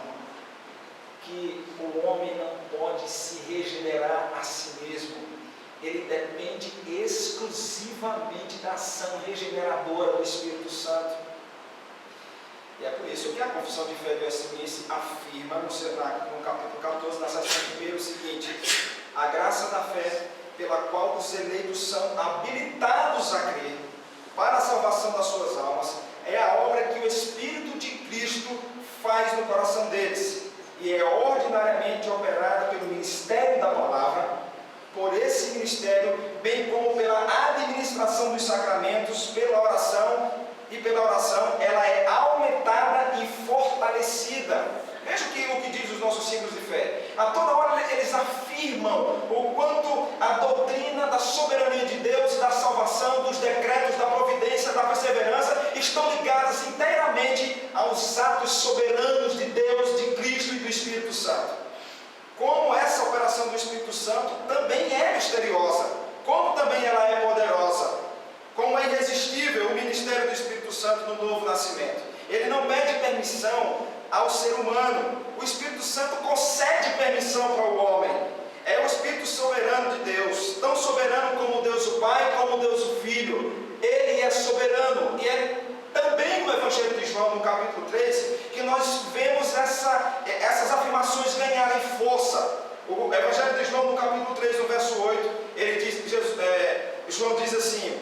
que o homem não pode se regenerar a si mesmo. Ele depende exclusivamente da ação regeneradora do Espírito Santo. E é por isso que a Confissão de Fé de Westminster afirma no capítulo 14, na seção 1, o seguinte: a graça da fé pela qual os eleitos são habilitados a crer para a salvação das suas almas é a obra que o Espírito de Cristo faz no coração deles e é ordinariamente operada pelo ministério da palavra, por esse ministério, bem como pela administração dos sacramentos, pela oração, e pela oração ela é aumentada e fortalecida. Veja o que diz os nossos símbolos de fé. A toda hora eles afirmam o quanto a doutrina da soberania de Deus, da salvação, dos decretos, da providência, da perseverança estão ligadas inteiramente aos atos soberanos de Deus, de Cristo e do Espírito Santo. Como essa operação do Espírito Santo também é misteriosa, como também ela é poderosa, como é irresistível o ministério do Espírito Santo no novo nascimento. Ele não pede permissão ao ser humano, o Espírito Santo concede permissão para o homem. É o Espírito soberano de Deus, tão soberano como Deus o Pai, como Deus o Filho. Ele é soberano, e é também no Evangelho de João, no capítulo 3, que nós vemos essas afirmações ganharem força. O Evangelho de João, no capítulo 3, no verso 8, ele diz, João diz assim,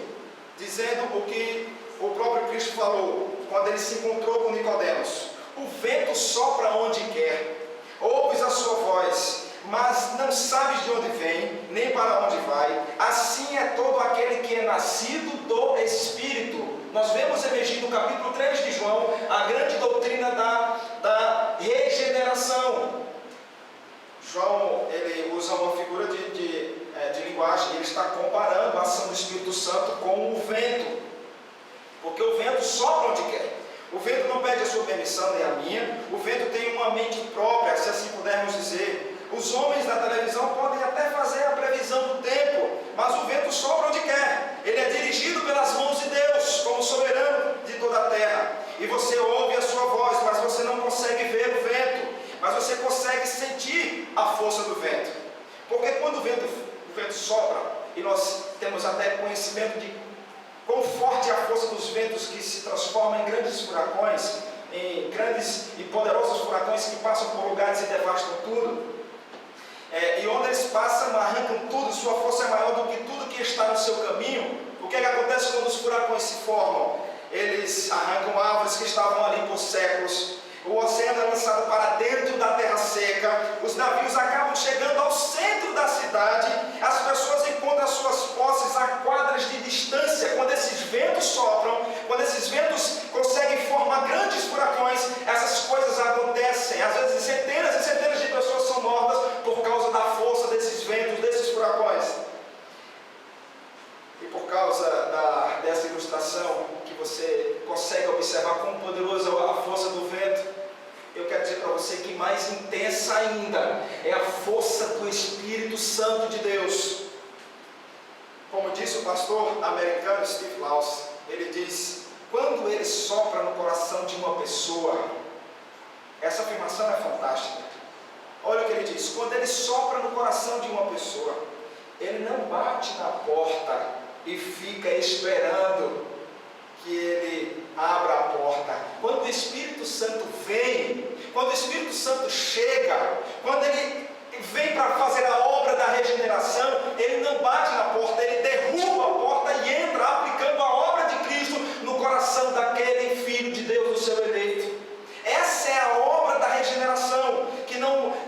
dizendo o que o próprio Cristo falou, quando ele se encontrou com Nicodemos: o vento sopra onde quer, ouves a sua voz, mas não sabes de onde vem, nem para onde vai. Assim é todo aquele que é nascido do Espírito. Nós vemos emergir no capítulo 3 de João a grande doutrina da regeneração. João, ele usa uma figura de linguagem, ele está comparando a ação do Espírito Santo com o vento, porque o vento sopra onde quer. O vento não pede a sua permissão nem a minha, o vento tem uma mente própria, se assim pudermos dizer. Os homens da televisão podem até fazer a previsão do tempo, mas o vento sopra onde quer. Ele é dirigido pelas mãos de Deus, como soberano de toda a terra. E você ouve a sua voz, mas você não consegue ver o vento, mas você consegue sentir a força do vento. Porque quando o vento sopra, e nós temos até conhecimento de quão forte é a força dos ventos que se transformam em grandes furacões, em grandes e poderosos furacões que passam por lugares e devastam tudo. E onde eles passam, arrancam tudo, sua força é maior do que tudo que está no seu caminho. O que acontece quando os furacões se formam? Eles arrancam árvores que estavam ali por séculos. O oceano é lançado para dentro da terra seca. Os navios acabam chegando ao centro da cidade. As pessoas encontram as suas posses a quadras de distância. Quando esses ventos sopram, quando esses ventos conseguem formar grandes furacões, essas coisas acontecem. Às vezes centenas e centenas de pessoas são mortas por causa da força desses ventos, desses furacões. E por causa dessa ilustração, que você consegue observar quão poderosa é a força do vento, eu quero dizer para você que mais intensa ainda é a força do Espírito Santo de Deus. Como disse o pastor americano Steve Laus, ele diz: quando ele sopra no coração de uma pessoa, essa afirmação é fantástica. Olha o que ele diz: quando ele sopra no coração de uma pessoa, ele não bate na porta e fica esperando que ele abra a porta. Quando o Espírito Santo vem, quando o Espírito Santo chega, quando ele vem para fazer a obra da regeneração, ele não bate na porta, ele derruba a porta e entra aplicando a obra de Cristo no coração daquele Filho de Deus, do seu eleito. Essa é a obra da regeneração,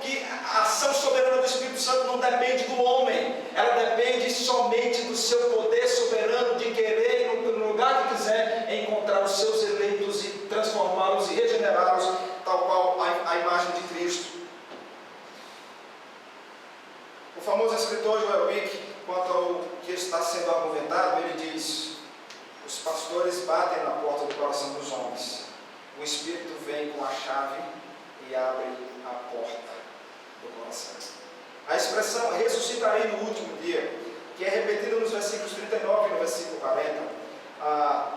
que a ação soberana do Espírito Santo não depende do homem, ela depende somente do seu poder soberano de querer, no lugar que quiser, encontrar os seus eleitos e transformá-los e regenerá-los, tal qual a imagem de Cristo. O famoso escritor Joel Bick, quanto ao que está sendo argumentado, ele diz: os pastores batem na porta do coração dos homens, o Espírito vem com a chave e abre a porta do coração. A expressão ressuscitarei no último dia, que é repetida nos versículos 39 e no versículo 40,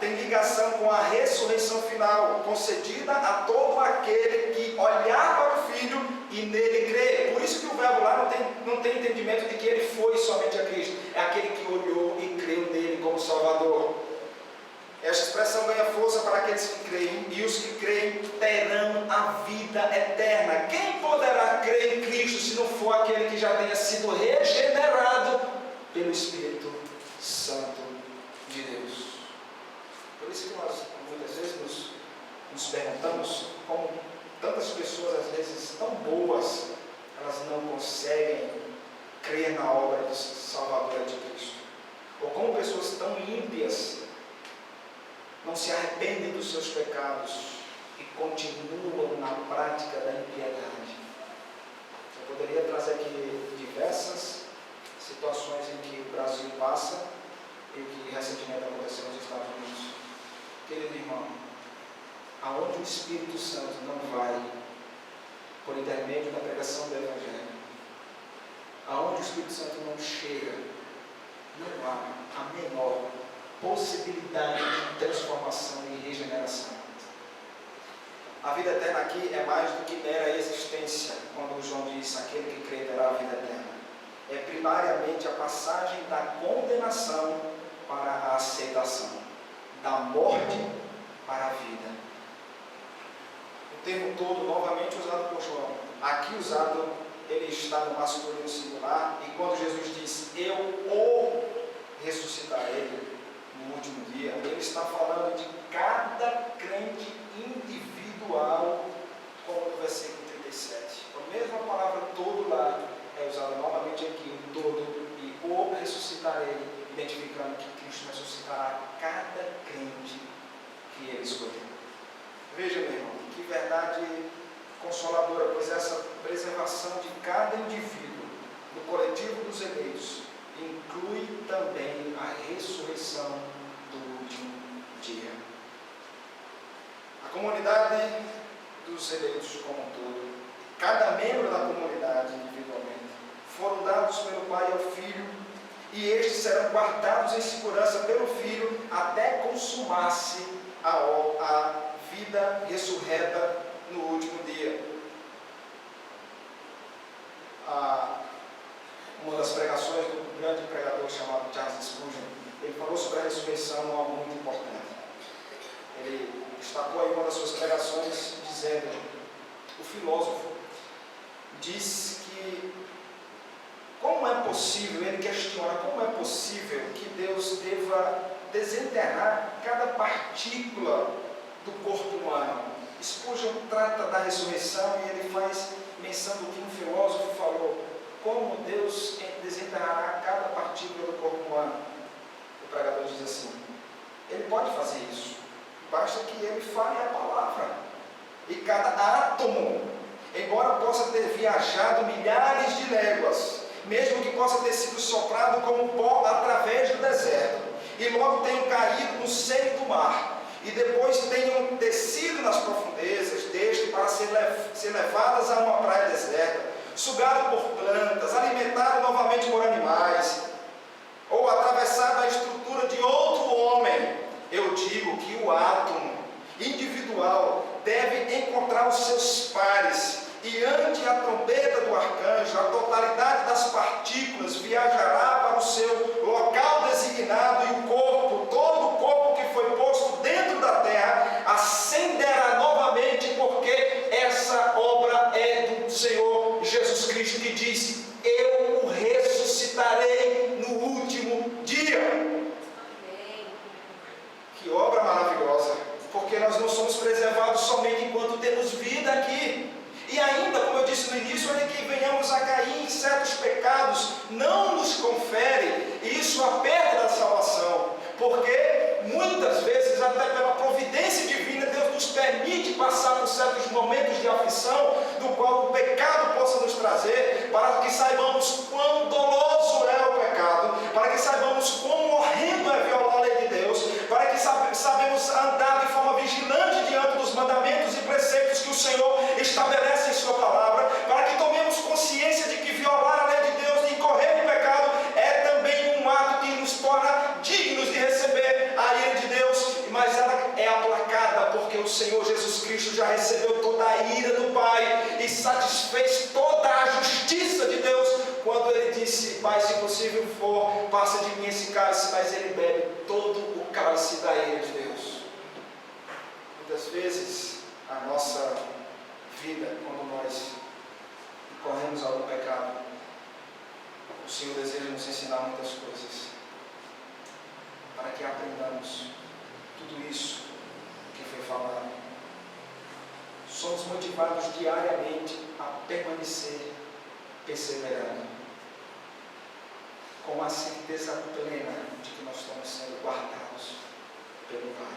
tem ligação com a ressurreição final, concedida a todo aquele que olhar para o Filho e nele crer. Por isso que o verbo lá não tem entendimento de que ele foi somente a Cristo, é aquele que olhou e creu nele como Salvador. Esta expressão ganha força para aqueles que creem, e os que creem terão a vida eterna. Quem poderá crer em Cristo se não for aquele que já tenha sido regenerado pelo Espírito Santo de Deus? Por isso que nós muitas vezes nos perguntamos como tantas pessoas, às vezes tão boas, elas não conseguem crer na obra do Salvador de Cristo. Ou como pessoas tão ímpias não se arrependem dos seus pecados e continuam na prática da impiedade. Eu poderia trazer aqui diversas situações em que o Brasil passa e que recentemente aconteceu nos Estados Unidos. Querido irmão, aonde o Espírito Santo não vai por intermédio da pregação do Evangelho, aonde o Espírito Santo não chega, não há a menor possibilidade de transformação e regeneração. A vida eterna aqui é mais do que mera existência, quando João diz: aquele que crê terá a vida eterna. É primariamente a passagem da condenação para a aceitação, da morte para a vida. O termo todo, novamente usado por João, aqui usado, ele está no masculino singular, e quando Jesus diz: eu o ressuscitarei no último dia, ele está falando de cada crente individual, como no versículo 37. A mesma palavra todo lá é usada novamente aqui, o todo, e o ressuscitarei, identificando que Cristo ressuscitará cada crente que ele escolheu. Veja, meu irmão, que verdade consoladora, pois essa preservação de cada indivíduo no coletivo dos eleitos inclui também a ressurreição do último dia. A comunidade dos eleitos como um todo, cada membro da comunidade individualmente, foram dados pelo Pai ao Filho, e estes serão guardados em segurança pelo Filho até consumar-se a vida ressurreta no último dia. Uma das pregações do grande pregador chamado Charles Spurgeon, ele falou sobre a ressurreição, algo muito importante. Ele destacou aí uma das suas pregações dizendo, o filósofo disse que como é possível, ele questiona, como é possível que Deus deva desenterrar cada partícula do corpo humano? Spurgeon trata da ressurreição e ele faz menção do que um filósofo falou, como Deus desenterrará cada partícula do corpo humano. O pregador diz assim, ele pode fazer isso, basta que ele fale a palavra, e cada átomo, embora possa ter viajado milhares de léguas, mesmo que possa ter sido soprado como pó através do deserto, e logo tenham caído no seio do mar, e depois tenham descido nas profundezas deste para ser levadas a uma praia deserta, sugado por plantas, alimentado novamente por animais, ou atravessado a estrutura de outro homem, eu digo que o átomo individual deve encontrar os seus pares, e ante a trombeta do arcanjo, a totalidade das partículas viajará para o seu local designado, e o corpo, todo o corpo que foi posto dentro da terra, ascenderá novamente, porque essa obra é do Senhor Jesus Cristo, que diz, eu o ressuscitarei no último dia. Que obra maravilhosa, porque nós não somos preservados somente enquanto temos vida aqui. E ainda, como eu disse no início, olha que venhamos a cair em certos pecados, não nos confere isso a perda da salvação, porque muitas vezes, até pela providência divina, Deus nos permite passar por certos momentos de aflição, do qual o pecado possa nos trazer, para que saibamos quão doloso é o pecado, para que saibamos quão horrendo é violar a lei de Deus, para que sabemos andar de forma vigilante diante dos mandamentos e preceitos que o Senhor estabelece em sua palavra, para que tomemos consciência de que violar a lei de Deus e incorrer no pecado é também um ato que nos torna dignos de receber a ira de Deus, mas ela é aplacada porque o Senhor Jesus Cristo já recebeu toda a ira do Pai e satisfez toda a justiça de Deus quando ele disse, Pai, se possível for, passa de mim esse cálice, mas ele bebe todo o cálice da ira de Deus. Muitas vezes a nossa vida, quando nós corremos ao pecado, o Senhor deseja nos ensinar muitas coisas, para que aprendamos tudo isso que foi falado. Somos motivados diariamente a permanecer perseverando, com a certeza plena de que nós estamos sendo guardados pelo Pai.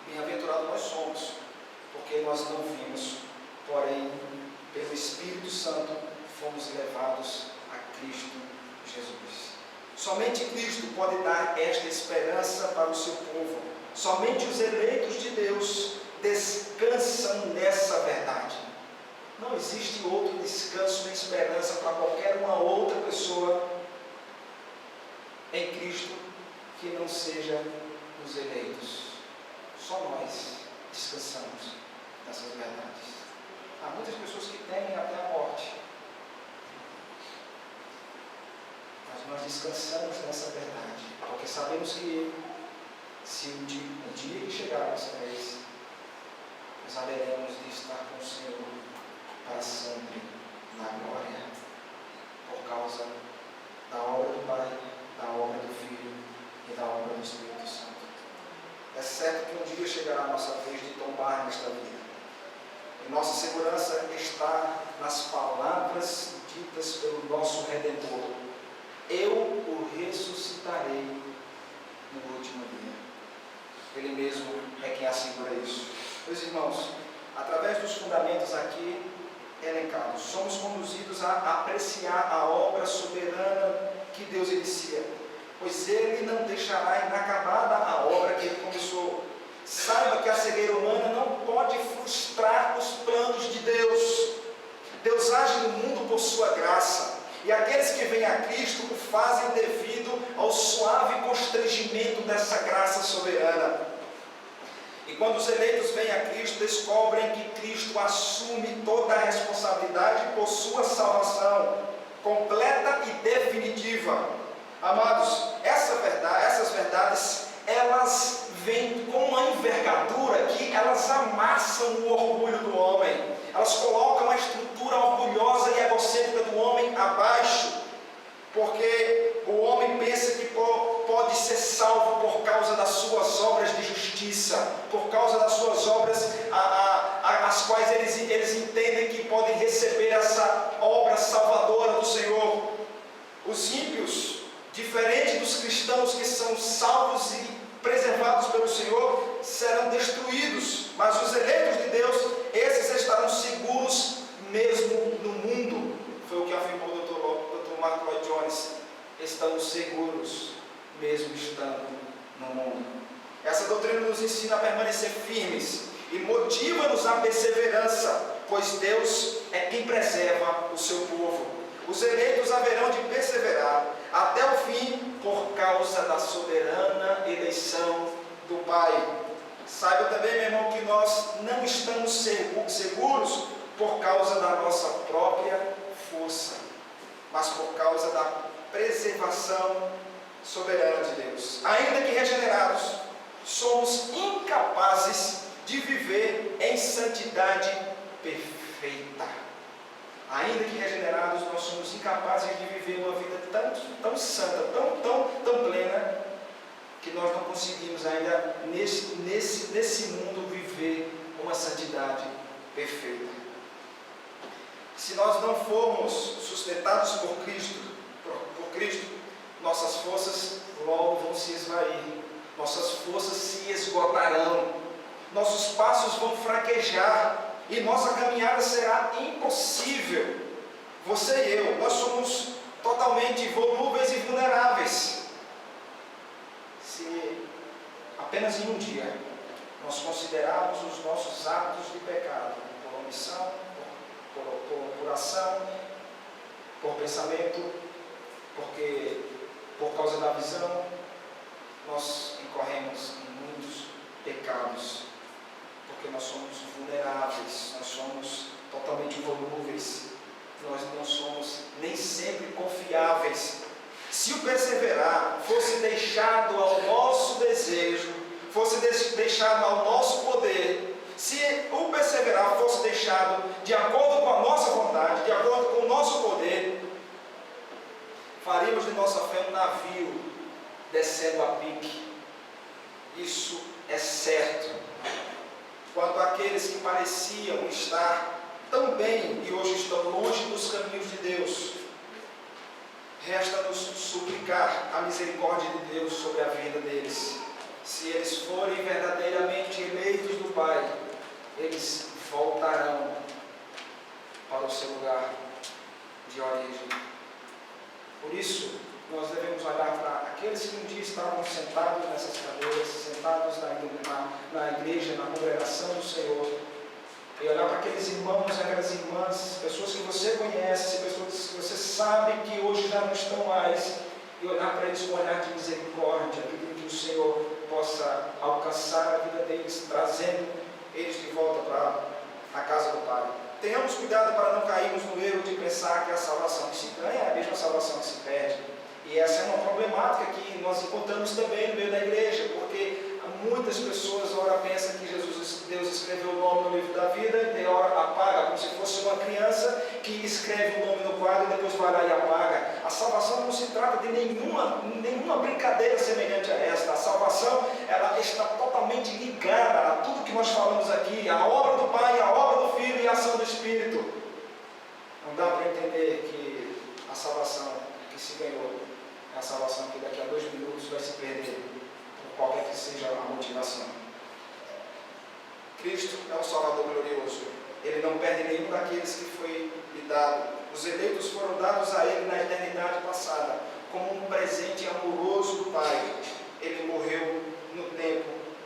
Bem-aventurados nós somos, porque nós não vimos, porém, pelo Espírito Santo, fomos levados a Cristo Jesus. Somente Cristo pode dar esta esperança para o seu povo. Somente os eleitos de Deus descansam nessa verdade. Não existe outro descanso nem esperança para qualquer uma outra pessoa em Cristo que não seja os eleitos. Só nós descansamos nessas verdades. Há muitas pessoas que temem até a morte, mas nós descansamos nessa verdade, porque sabemos que se o dia que chegar a nossa vez, nós haveremos de estar com o Senhor para sempre na glória, por causa da obra do Pai, da obra do Filho e da obra do Espírito Santo. É certo que um dia chegará a nossa vez de tombar nesta vida. E nossa segurança está nas palavras ditas pelo nosso Redentor. Eu o ressuscitarei no último dia. Ele mesmo é quem assegura isso. Meus irmãos, através através dos fundamentos aqui elencados, somos conduzidos a apreciar a obra soberana que Deus inicia, pois Ele não deixará inacabada a obra que Ele começou. Saiba que a cegueira humana não pode frustrar os planos de Deus. Deus age no mundo por sua graça, e aqueles que vêm a Cristo o fazem devido ao suave constrangimento dessa graça soberana. E quando os eleitos vêm a Cristo, descobrem que Cristo assume toda a responsabilidade por sua salvação, completa e definitiva. Amados, essas verdades, elas vêm com uma envergadura que elas amassam o orgulho do homem. Elas colocam a estrutura orgulhosa e egocêntrica do homem abaixo, porque o homem pensa que pode ser salvo por causa das suas obras de justiça, por causa das suas obras as quais eles entendem que podem receber essa obra salvadora do Senhor. Os ímpios, diferente dos cristãos que são salvos e preservados pelo Senhor, serão destruídos, mas os eleitos de Deus, esses estarão seguros mesmo no mundo. Foi o que afirmou o Dr. Mark Lloyd Jones: estamos seguros mesmo estando no mundo. Essa doutrina nos ensina a permanecer firmes e motiva-nos à perseverança, pois Deus é quem preserva o seu povo. Os eleitos haverão de perseverar até o fim por causa da soberana eleição do Pai. Saiba também, meu irmão, que nós não estamos seguros por causa da nossa própria força, mas por causa da preservação soberana de Deus. Ainda que regenerados, somos incapazes de viver em santidade perfeita. Ainda que regenerados, nós somos incapazes de viver uma vida tão santa, tão plena, que nós não conseguimos ainda nesse mundo viver uma santidade perfeita. Se nós não formos sustentados por Cristo, nossas forças logo vão se esvair, nossas forças se esgotarão, nossos passos vão fraquejar, e nossa caminhada será impossível. Você e eu, nós somos totalmente volúveis e vulneráveis. Se apenas em um dia nós considerarmos os nossos atos de pecado, por omissão, por ação, por pensamento, porque por causa da visão, nós incorremos em muitos pecados. Porque nós somos vulneráveis, nós somos totalmente volúveis, nós não somos nem sempre confiáveis. Se o perseverar fosse deixado ao nosso desejo, fosse deixado ao nosso poder, se o perseverar fosse deixado de acordo com a nossa vontade, de acordo com o nosso poder, faríamos de nossa fé um navio descendo a pique. Isso é certo. Quanto àqueles que pareciam estar tão bem e hoje estão longe dos caminhos de Deus, resta-nos suplicar a misericórdia de Deus sobre a vida deles. Se eles forem verdadeiramente eleitos do Pai, eles voltarão para o seu lugar de origem. Por isso, nós devemos olhar para aqueles que um dia estavam sentados nessas cadeiras, sentados na igreja, na congregação do Senhor, e olhar para aqueles irmãos e aquelas irmãs, pessoas que você conhece, pessoas que você sabe que hoje já não estão mais, e olhar para eles com um olhar de misericórdia, pedindo que o Senhor possa alcançar a vida deles, trazendo eles de volta para a casa do Pai. Tenhamos cuidado para não cairmos no erro de pensar que a salvação que se ganha é a mesma salvação que se perde. E essa é uma problemática que nós encontramos também no meio da igreja, porque muitas pessoas ora pensam que Deus escreveu o nome no livro da vida e tem hora apaga, como se fosse uma criança que escreve o nome no quadro e depois vai lá e apaga. A salvação não se trata de nenhuma brincadeira semelhante a esta. A salvação, ela está totalmente ligada a tudo que nós falamos aqui, a obra do Pai, a obra do Filho e a ação do Espírito. Não dá para entender que a salvação que se ganhou é a salvação que daqui a 2 minutos vai se perder, por qualquer que seja a motivação. Cristo é um Salvador glorioso. Ele não perde nenhum daqueles que foi lhe dado. Os eleitos foram dados a Ele na eternidade passada, como um presente amoroso do Pai. Ele morreu no tempo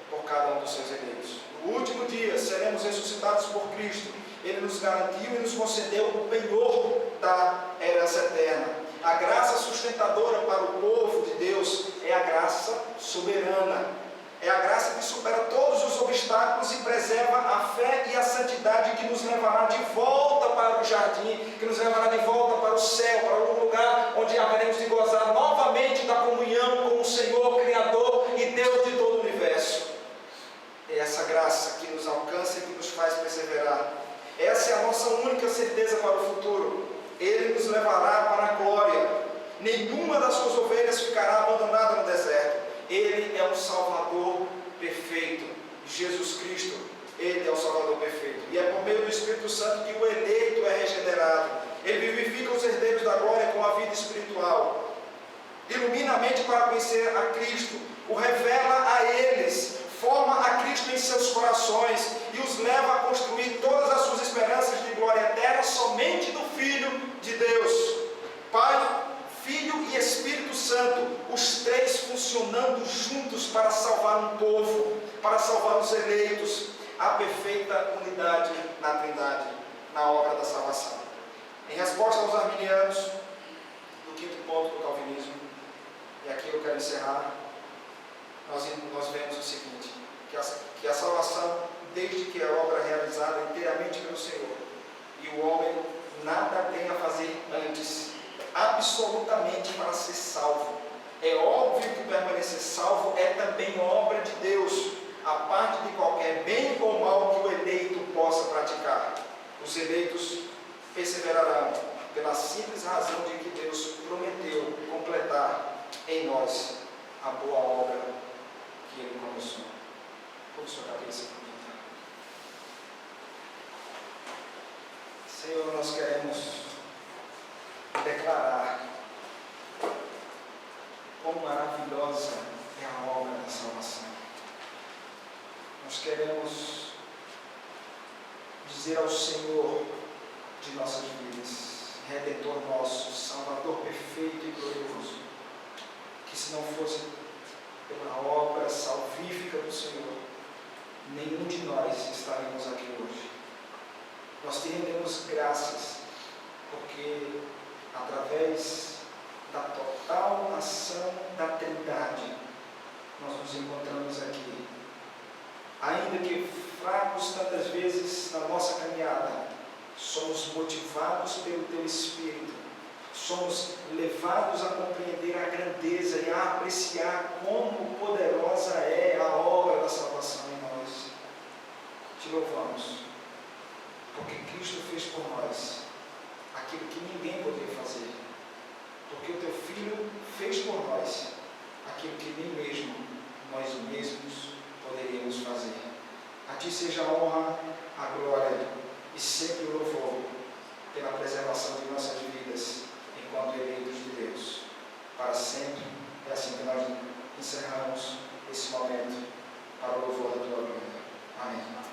por cada um dos seus eleitos. No último dia seremos ressuscitados por Cristo. Ele nos garantiu e nos concedeu o penhor da herança eterna. A graça sustentadora para o povo de Deus é a graça soberana. É a graça que supera todos os obstáculos e preserva a fé e a santidade que nos levará de volta para o jardim, que nos levará de volta para o céu, para um lugar onde haveremos de gozar novamente da comunhão com o Senhor, Criador e Deus de todo o universo. É essa graça que nos alcança e que nos faz perseverar. Essa é a nossa única certeza para o futuro. Ele nos levará para a glória. Nenhuma das suas ovelhas ficará abandonada no deserto. Ele é o Salvador perfeito. Jesus Cristo, Ele é o Salvador perfeito. E é por meio do Espírito Santo que o eleito é regenerado. Ele vivifica os herdeiros da glória com a vida espiritual. Ilumina a mente para conhecer a Cristo. O revela a eles. Forma a Cristo em seus corações e os leva a construir todas as suas esperanças de glória eterna somente do Filho de Deus. Pai, Filho e Espírito Santo, os três funcionando juntos para salvar um povo, para salvar os eleitos, a perfeita unidade na Trindade, na obra da salvação. Em resposta aos arminianos, do quinto ponto do calvinismo, e aqui eu quero encerrar, nós vemos o seguinte, que a salvação, desde que é obra realizada inteiramente pelo Senhor, e o homem nada tem a fazer antes, absolutamente, para ser salvo. É óbvio que permanecer salvo é também obra de Deus, a parte de qualquer bem ou mal que o eleito possa praticar. Os eleitos perseverarão pela simples razão de que Deus prometeu completar em nós a boa obra que Ele começou. Curve sua cabeça por mim. Senhor, nós queremos declarar quão maravilhosa é a obra da salvação. Nós queremos dizer ao Senhor de nossas vidas, Redentor nosso, Salvador perfeito e glorioso, que se não fosse pela obra salvífica do Senhor, nenhum de nós estaremos aqui hoje. Nós te rendemos graças, porque através da total ação da Trindade, nós nos encontramos aqui. Ainda que fracos tantas vezes na nossa caminhada, somos motivados pelo Teu Espírito, somos levados a compreender a grandeza e a apreciar como poderosa é a obra da salvação em nós. Te louvamos, porque Cristo fez por nós aquilo que ninguém poderia fazer, porque o Teu Filho fez por nós aquilo que nem mesmo nós mesmos poderíamos fazer. A Ti seja a honra, a glória e sempre o louvor pela preservação de nossas vidas enquanto eleitos de Deus, para sempre. É assim que nós encerramos esse momento para o louvor da Tua glória. Amém.